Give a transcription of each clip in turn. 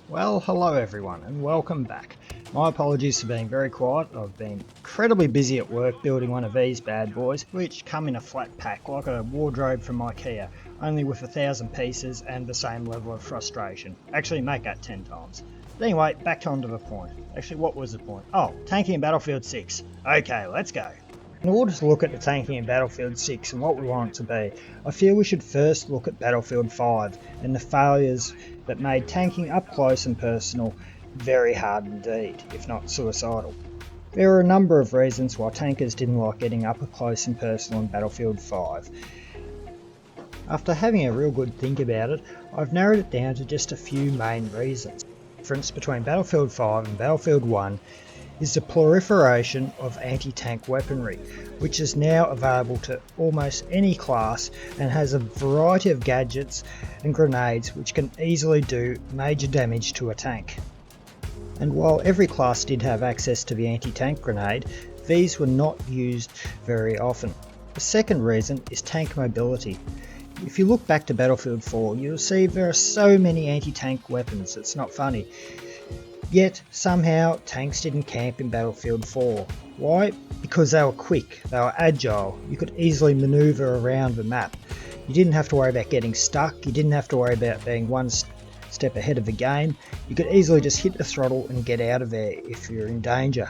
Well, hello everyone and welcome back. My apologies for being very quiet. I've been incredibly busy at work building one of these bad boys, which come in a flat pack like a wardrobe from IKEA, only with 1,000 pieces and the same level of frustration. Actually, make that 10 times. But anyway, back onto the point. Actually, what was the point? Oh, tanking in Battlefield 6. Okay, let's go. In order to look at the tanking in Battlefield 6 and what we want it to be, I feel we should first look at Battlefield 5 and the failures that made tanking up close and personal very hard indeed, if not suicidal. There are a number of reasons why tankers didn't like getting up close and personal in Battlefield 5. After having a real good think about it, I've narrowed it down to just a few main reasons. The difference between Battlefield 5 and Battlefield 1 is the proliferation of anti-tank weaponry, which is now available to almost any class and has a variety of gadgets and grenades which can easily do major damage to a tank. And while every class did have access to the anti-tank grenade, these were not used very often. The second reason is tank mobility. If you look back to Battlefield 4, you'll see there are so many anti-tank weapons, it's not funny. Yet, somehow, tanks didn't camp in Battlefield 4. Why? Because they were quick, they were agile, you could easily manoeuvre around the map. You didn't have to worry about getting stuck, you didn't have to worry about being one step ahead of the game. You could easily just hit the throttle and get out of there if you're in danger.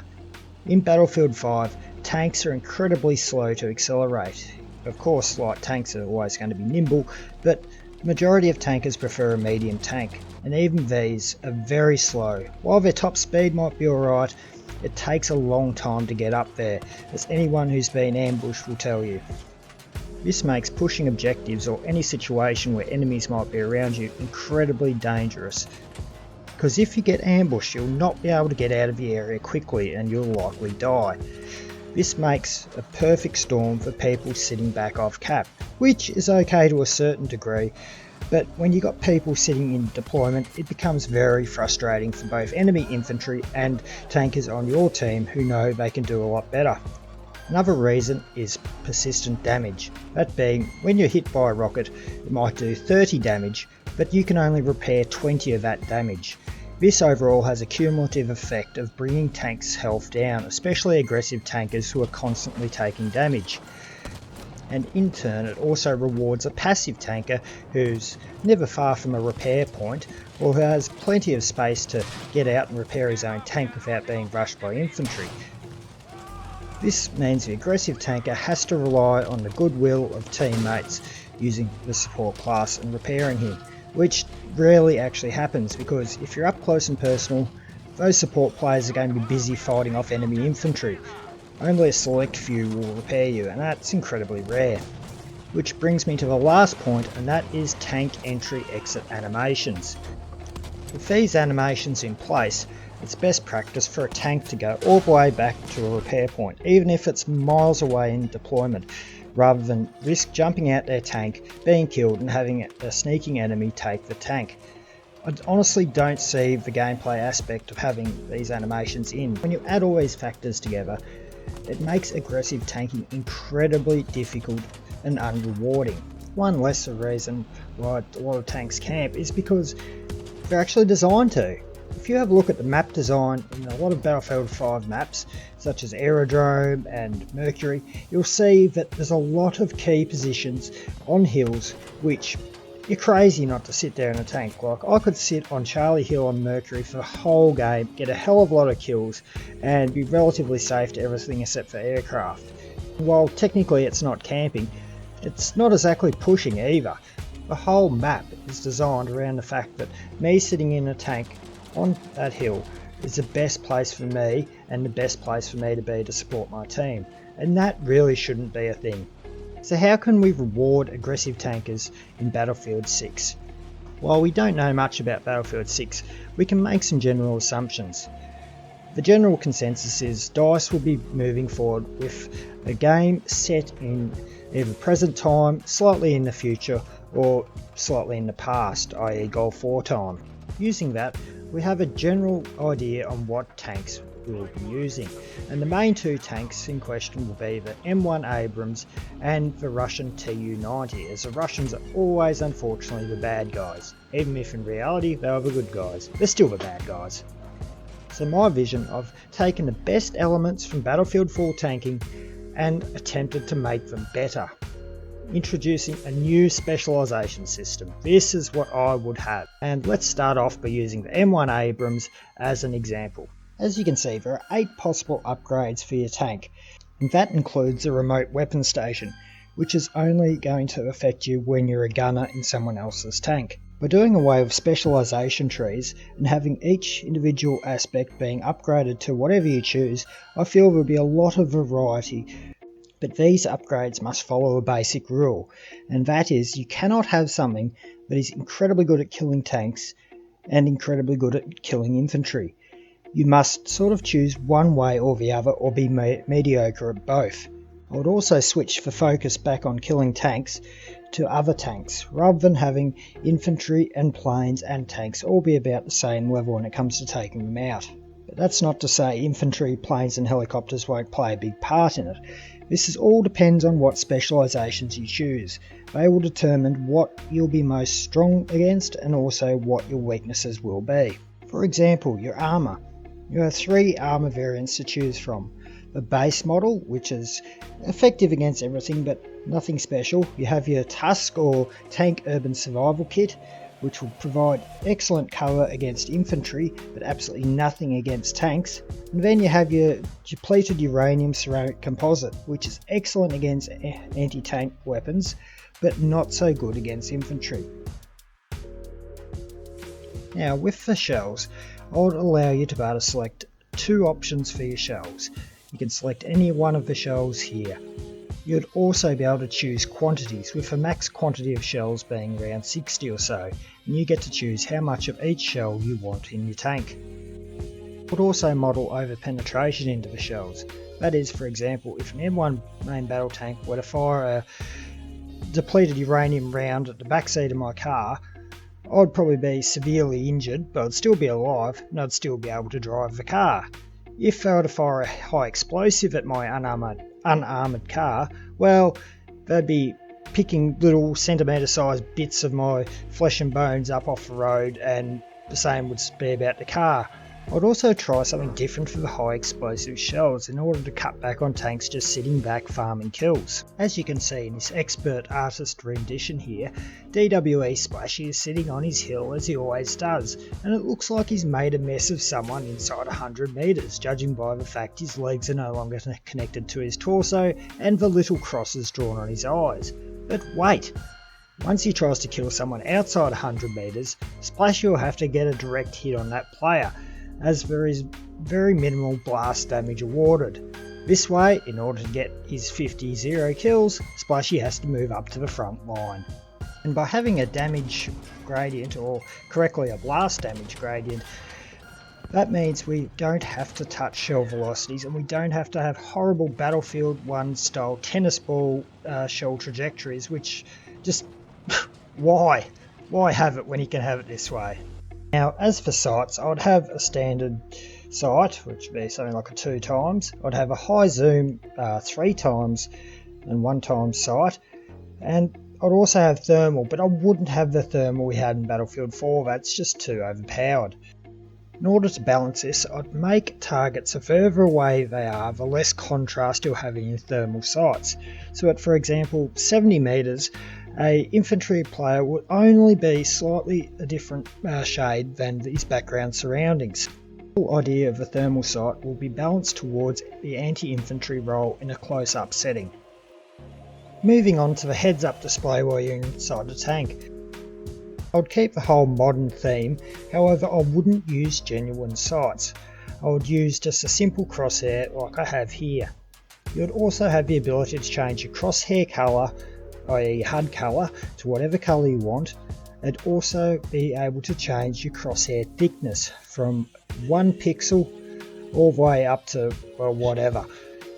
In Battlefield 5, tanks are incredibly slow to accelerate. Of course, light tanks are always going to be nimble, but the majority of tankers prefer a medium tank, and even these are very slow. While their top speed might be alright, it takes a long time to get up there, as anyone who's been ambushed will tell you. This makes pushing objectives or any situation where enemies might be around you incredibly dangerous, because if you get ambushed you'll not be able to get out of the area quickly and you'll likely die. This makes a perfect storm for people sitting back off cap, which is okay to a certain degree, but when you got people sitting in deployment it becomes very frustrating for both enemy infantry and tankers on your team who know they can do a lot better. Another reason is persistent damage, that being when you're hit by a rocket it might do 30 damage, but you can only repair 20 of that damage. This overall has a cumulative effect of bringing tanks' health down, especially aggressive tankers who are constantly taking damage. And in turn it also rewards a passive tanker who's never far from a repair point, or who has plenty of space to get out and repair his own tank without being rushed by infantry. This means the aggressive tanker has to rely on the goodwill of teammates using the support class and repairing him, which rarely actually happens, because if you're up close and personal, those support players are going to be busy fighting off enemy infantry. Only a select few will repair you, and that's incredibly rare. Which brings me to the last point, and that is tank entry-exit animations. With these animations in place, it's best practice for a tank to go all the way back to a repair point, even if it's miles away in deployment, rather than risk jumping out their tank, being killed and having a sneaking enemy take the tank. I honestly don't see the gameplay aspect of having these animations in. When you add all these factors together, it makes aggressive tanking incredibly difficult and unrewarding. One lesser reason why a lot of tanks camp is because they're actually designed to. If you have a look at the map design in a lot of Battlefield 5 maps, such as Aerodrome and Mercury, you'll see that there's a lot of key positions on hills which you're crazy not to sit there in a tank. Like, I could sit on Charlie Hill on Mercury for the whole game, get a hell of a lot of kills, and be relatively safe to everything except for aircraft. While technically it's not camping, it's not exactly pushing either. The whole map is designed around the fact that me sitting in a tank on that hill is the best place for me and the best place for me to be to support my team, and that really shouldn't be a thing. So how can we reward aggressive tankers in Battlefield 6? While we don't know much about Battlefield 6, we can make some general assumptions. The general consensus is DICE will be moving forward with a game set in either present time, slightly in the future, or slightly in the past, i.e. Gulf War time. Using that, we have a general idea on what tanks we'll be using. And the main two tanks in question will be the M1 Abrams and the Russian Tu-90, as the Russians are always unfortunately the bad guys. Even if in reality they are the good guys, they're still the bad guys. So my vision, I've taken the best elements from Battlefield 4 tanking and attempted to make them better. Introducing a new specialization system. This is what I would have. And let's start off by using the M1 Abrams as an example. As you can see, there are 8 possible upgrades for your tank, and that includes a remote weapon station, which is only going to affect you when you're a gunner in someone else's tank. By doing away with specialization trees and having each individual aspect being upgraded to whatever you choose, I feel there'll be a lot of variety. But these upgrades must follow a basic rule, and that is you cannot have something that is incredibly good at killing tanks and incredibly good at killing infantry. You must sort of choose one way or the other, or be mediocre at both. I would also switch the focus back on killing tanks to other tanks, rather than having infantry and planes and tanks all be about the same level when it comes to taking them out. But that's not to say infantry, planes and helicopters won't play a big part in it. This all depends on what specializations you choose. They will determine what you'll be most strong against and also what your weaknesses will be. For example, your armour. You have 3 armour variants to choose from. The base model, which is effective against everything but nothing special. You have your Tusk or Tank Urban Survival Kit, which will provide excellent cover against infantry but absolutely nothing against tanks. And then you have your depleted uranium ceramic composite, which is excellent against anti-tank weapons but not so good against infantry. Now with the shells, I would allow you to be able to select 2 options for your shells. You can select any one of the shells here. You'd also be able to choose quantities, with a max quantity of shells being around 60 or so, and you get to choose how much of each shell you want in your tank. You could also model over penetration into the shells. That is, for example, if an M1 main battle tank were to fire a depleted uranium round at the backseat of my car, I'd probably be severely injured, but I'd still be alive and I'd still be able to drive the car. If I were to fire a high explosive at my unarmoured car, well, they'd be picking little centimetre sized bits of my flesh and bones up off the road, and the same would be about the car. I'd also try something different for the high explosive shells in order to cut back on tanks just sitting back farming kills. As you can see in this expert artist rendition here, DWE Splashy is sitting on his hill as he always does, and it looks like he's made a mess of someone inside 100 metres, judging by the fact his legs are no longer connected to his torso and the little crosses drawn on his eyes. But wait! Once he tries to kill someone outside 100 metres, Splashy will have to get a direct hit on that player, as there is very minimal blast damage awarded. This way, in order to get his 50-0 kills, Splashy has to move up to the front line. And by having a damage gradient, or correctly a blast damage gradient, that means we don't have to touch shell velocities, and we don't have to have horrible Battlefield 1 style tennis ball shell trajectories, which just why have it when you can have it this way? Now, as for sights, I would have a standard sight, which would be something like a 2 times. I'd have a high zoom 3 times and 1 times sight, and I'd also have thermal, but I wouldn't have the thermal we had in Battlefield 4, that's just too overpowered. In order to balance this, I'd make targets the further away they are, the less contrast you'll have in your thermal sights. So at, for example, 70 metres, a infantry player would only be slightly a different shade than his background surroundings. The whole idea of the thermal sight will be balanced towards the anti-infantry role in a close-up setting. Moving on to the heads-up display while you're inside the tank. I would keep the whole modern theme, however I wouldn't use genuine sights. I would use just a simple crosshair like I have here. You would also have the ability to change your crosshair colour, i.e. HUD colour, to whatever colour you want, and also be able to change your crosshair thickness from 1 pixel all the way up to, well, whatever.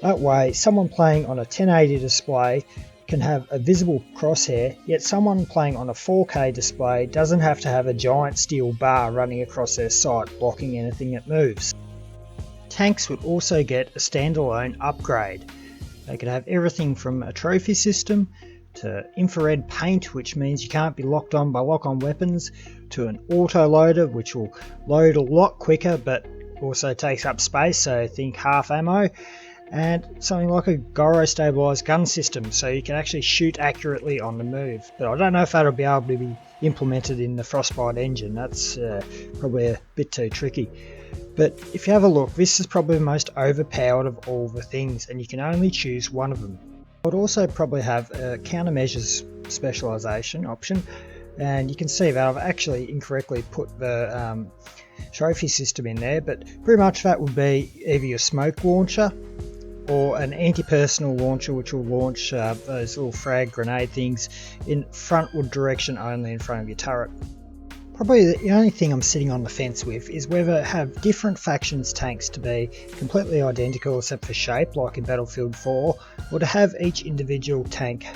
That way someone playing on a 1080 display can have a visible crosshair, yet someone playing on a 4K display doesn't have to have a giant steel bar running across their sight blocking anything that moves. Tanks would also get a standalone upgrade. They could have everything from a trophy system to infrared paint, which means you can't be locked on by lock-on weapons, to an auto loader, which will load a lot quicker but also takes up space, so think half ammo, and something like a gyro stabilized gun system, so you can actually shoot accurately on the move. But I don't know if that'll be able to be implemented in the Frostbite engine. That's probably a bit too tricky. But if you have a look, this is probably the most overpowered of all the things, and you can only choose one of them. I would also probably have a countermeasures specialization option, and you can see that I've actually incorrectly put the trophy system in there, but pretty much that would be either your smoke launcher or an anti-personnel launcher, which will launch those little frag grenade things in frontward direction only in front of your turret. Probably the only thing I'm sitting on the fence with is whether to have different factions tanks to be completely identical except for shape, like in Battlefield 4, or to have each individual tank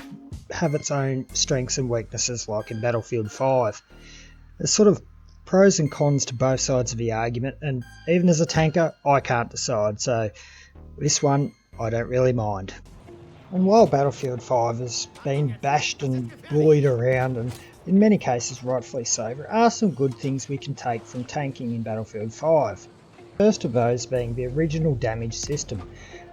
have its own strengths and weaknesses like in Battlefield 5. There's sort of pros and cons to both sides of the argument, and even as a tanker I can't decide, so this one I don't really mind. And while Battlefield 5 has been bashed and bullied around, and in many cases rightfully so, there are some good things we can take from tanking in Battlefield 5. First of those being the original damage system,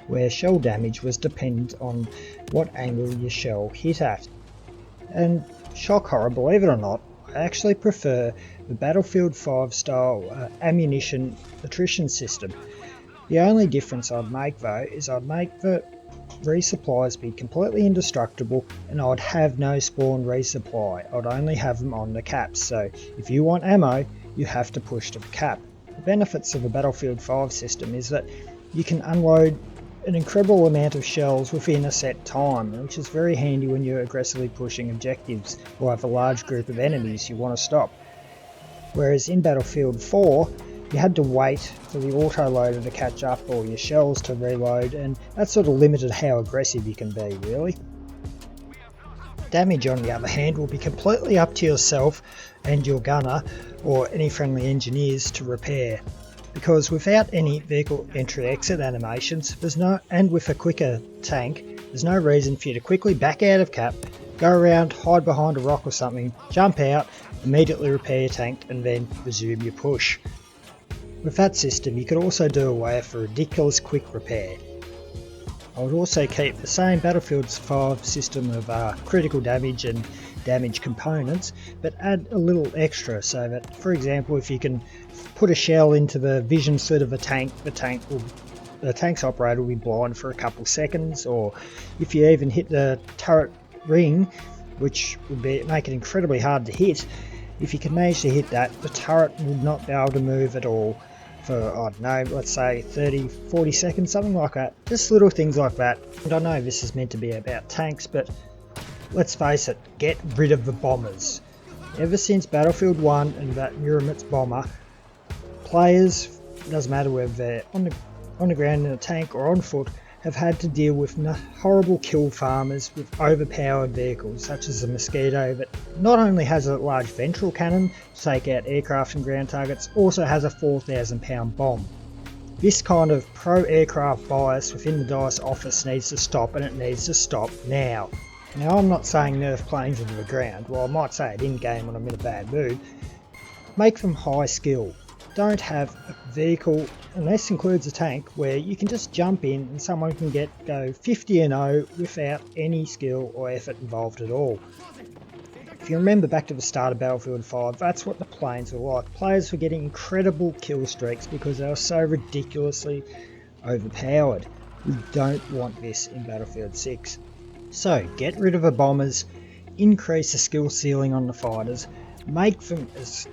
where shell damage was dependent on what angle your shell hit at. And shock horror, believe it or not, I actually prefer the Battlefield 5 style ammunition attrition system. The only difference I'd make though is I'd make the resupplies be completely indestructible, and I'd have no spawn resupply. I'd only have them on the caps, so if you want ammo you have to push to the cap. The benefits of the Battlefield 5 system is that you can unload an incredible amount of shells within a set time, which is very handy when you're aggressively pushing objectives or have a large group of enemies you want to stop. Whereas in Battlefield 4 you had to wait for the autoloader to catch up or your shells to reload, and that sort of limited how aggressive you can be, really. Damage on the other hand will be completely up to yourself and your gunner or any friendly engineers to repair, because without any vehicle entry exit animations and with a quicker tank, there's no reason for you to quickly back out of cap, go around, hide behind a rock or something, jump out, immediately repair your tank and then resume your push. With that system you could also do away with a ridiculous quick repair. I would also keep the same Battlefield 5 system of critical damage and damage components, but add a little extra so that, for example, if you can put a shell into the vision slit of a tank, the tank's operator will be blind for a couple seconds, or if you even hit the turret ring, which would make it incredibly hard to hit, if you can manage to hit that, the turret would not be able to move at all for, I don't know, let's say 30-40 seconds, something like that. Just little things like that. And I know this is meant to be about tanks, but let's face it, get rid of the bombers. Ever since Battlefield 1 and that Muramitz bomber, players, doesn't matter whether they're on the ground in a tank or on foot, have had to deal with horrible kill farmers with overpowered vehicles such as the Mosquito that not only has a large ventral cannon to take out aircraft and ground targets, also has a 4,000 pound bomb. This kind of pro-aircraft bias within the DICE office needs to stop, and it needs to stop now. Now I'm not saying nerf planes into the ground, well I might say it in game when I'm in a bad mood. Make them high skill. Don't have a vehicle, and this includes a tank, where you can just jump in and someone can go 50-0 without any skill or effort involved at all. If you remember back to the start of Battlefield 5, that's what the planes were like. Players were getting incredible kill streaks because they were so ridiculously overpowered. We don't want this in Battlefield 6. So get rid of the bombers, increase the skill ceiling on the fighters, make them as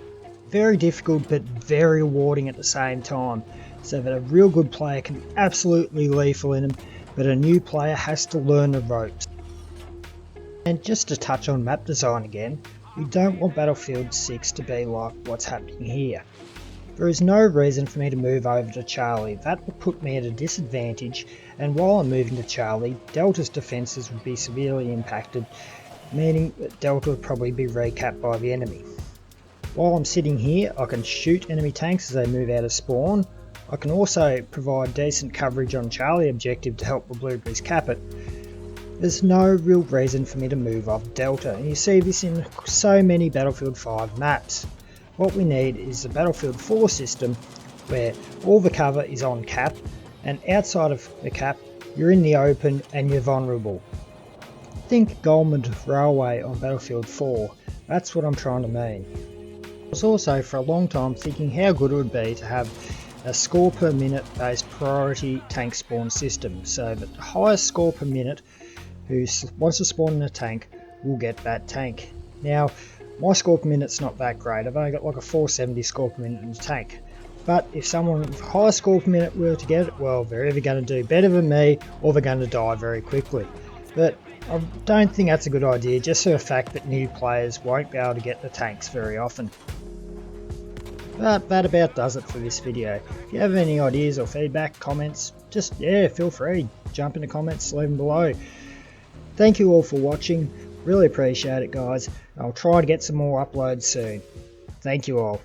very difficult but very rewarding at the same time, so that a real good player can be absolutely lethal in them, but a new player has to learn the ropes. And just to touch on map design again, we don't want Battlefield 6 to be like what's happening here. There is no reason for me to move over to Charlie. That would put me at a disadvantage, and while I'm moving to Charlie, Delta's defences would be severely impacted, meaning that Delta would probably be recapped by the enemy. While I'm sitting here, I can shoot enemy tanks as they move out of spawn, I can also provide decent coverage on Charlie objective to help the Blueberries cap it. There's no real reason for me to move off Delta, and you see this in so many Battlefield 5 maps. What we need is a Battlefield 4 system where all the cover is on cap, and outside of the cap you're in the open and you're vulnerable. Think Goldman Railway on Battlefield 4, that's what I'm trying to mean. I was also for a long time thinking how good it would be to have a score per minute based priority tank spawn system, so that the highest score per minute who wants to spawn in a tank will get that tank. Now my score per minute's not that great, I've only got like a 470 score per minute in the tank, but if someone with higher score per minute were to get it, well, they're either going to do better than me or they're going to die very quickly. But I don't think that's a good idea, just for the fact that new players won't be able to get the tanks very often. But that about does it for this video. If you have any ideas or feedback, comments, just feel free, jump in the comments, leave them below. Thank you all for watching, really appreciate it guys. I'll try to get some more uploads soon. Thank you all.